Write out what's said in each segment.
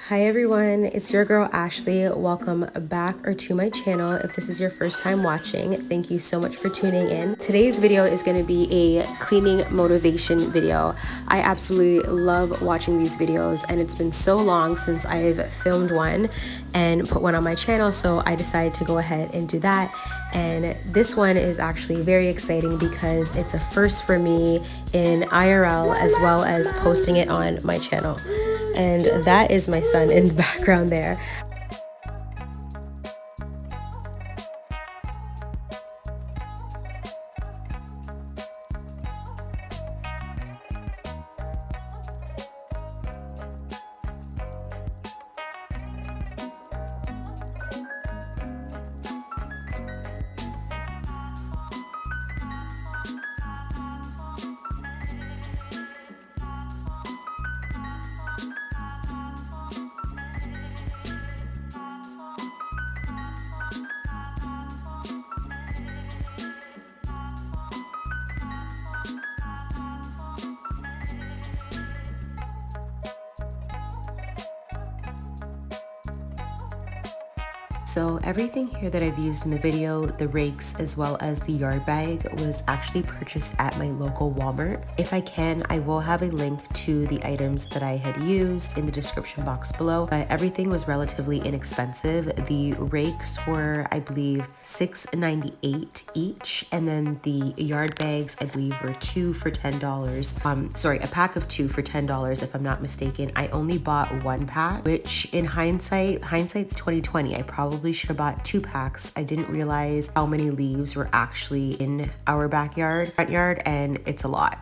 Hi everyone, it's your girl Ashley. Welcome back or to my channel. If this is your first time watching, thank you so much for tuning in. Today's video is going to be a cleaning motivation video. I absolutely love watching these videos, and it's been so long since I've filmed one and put one on my channel, so I decided to go ahead and do that. And this one is actually very exciting because it's a first for me in IRL as well as posting it on my channel. And that is my son in the background there. So everything here that I've used in the video, the rakes as well as the yard bag, was actually purchased at my local Walmart. If I can, I will have a link to the items that I had used in the description box below, but everything was relatively inexpensive. The rakes were, I believe, $6.98 each, and then the yard bags, I believe, were two for $10. Sorry, a pack of two for $10 if I'm not mistaken. I only bought one pack, which in hindsight's 2020. I probably should have bought two packs. I didn't realize how many leaves were actually in our front yard, and it's a lot.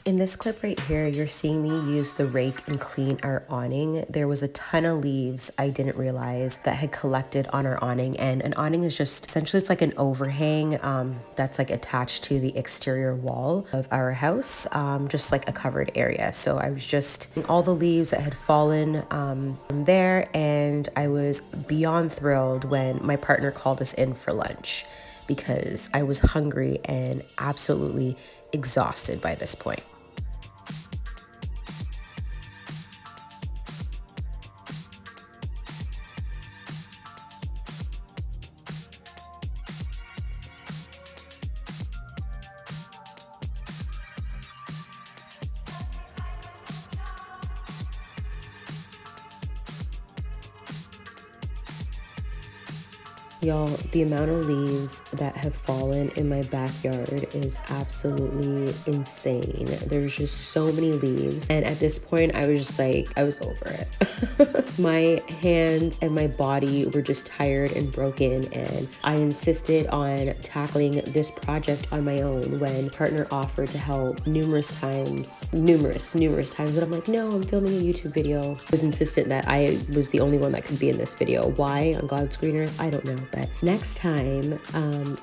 In this clip right here, you're seeing me use the rake and clean our awning. There was a ton of leaves I didn't realize that had collected on our awning, and an awning is just essentially, it's like an overhang that's like attached to the exterior wall of our house, just like a covered area. So I was just all the leaves that had fallen from there, and I was beyond thrilled when my partner called us in for lunch because I was hungry and absolutely exhausted by this point. Y'all, the amount of leaves that have fallen in my backyard is absolutely insane. There's just so many leaves. And at this point, I was just like, I was over it. My hands and my body were just tired and broken. And I insisted on tackling this project on my own when partner offered to help numerous times. But I'm like, no, I'm filming a YouTube video. I was insistent that I was the only one that could be in this video. Why on God's green earth? I don't know. But next time,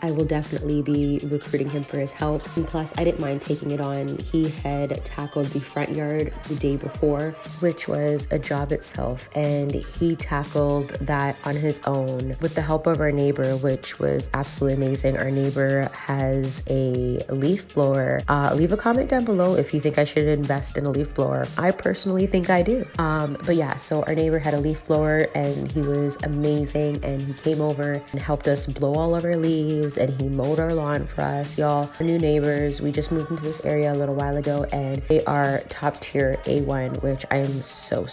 I will definitely be recruiting him for his help. And plus, I didn't mind taking it on. He had tackled the front yard the day before, which was a job itself. And he tackled that on his own with the help of our neighbor, which was absolutely amazing. Our neighbor has a leaf blower. Leave a comment down below if you think I should invest in a leaf blower. I personally think I do. But yeah, so our neighbor had a leaf blower and he was amazing. And he came over and helped us blow all of our leaves, and he mowed our lawn for us. Y'all, our new neighbors, we just moved into this area a little while ago, and they are top tier A1, which I am so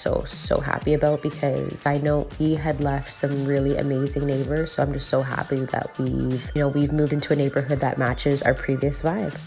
happy about, because I know he had left some really amazing neighbors. So I'm just so happy that we've moved into a neighborhood that matches our previous vibe.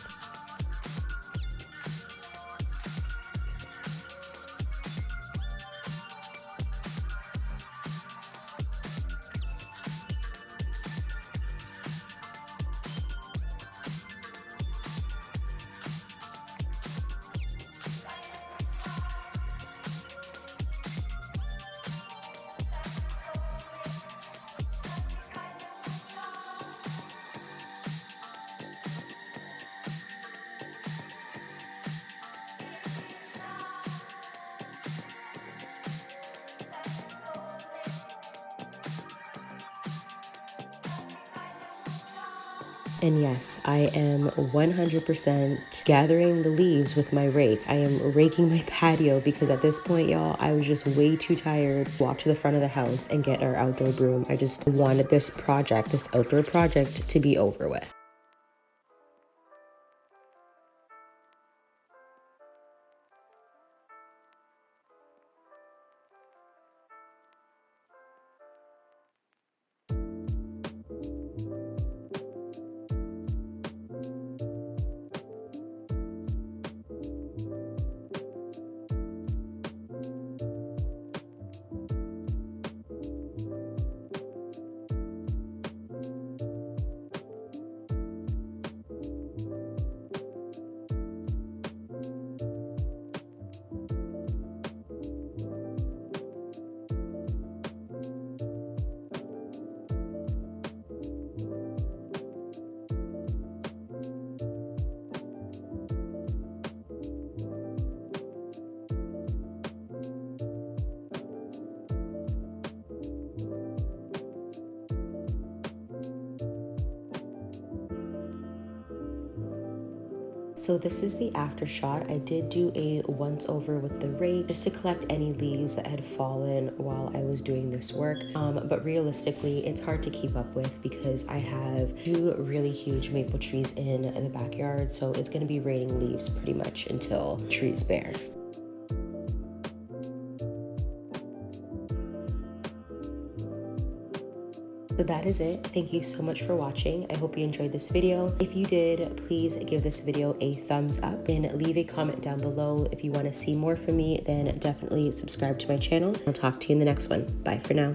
And yes, I am 100% gathering the leaves with my rake. I am raking my patio because at this point, y'all, I was just way too tired to walk to the front of the house and get our outdoor broom. I just wanted this outdoor project to be over with. So this is the after shot. I did do a once over with the rake just to collect any leaves that had fallen while I was doing this work. But realistically, it's hard to keep up with because I have two really huge maple trees in the backyard. So it's gonna be raining leaves pretty much until the trees bare. So that is it. Thank you so much for watching. I hope you enjoyed this video. If you did, please give this video a thumbs up and leave a comment down below. If you want to see more from me, then definitely subscribe to my channel. I'll talk to you in the next one. Bye for now.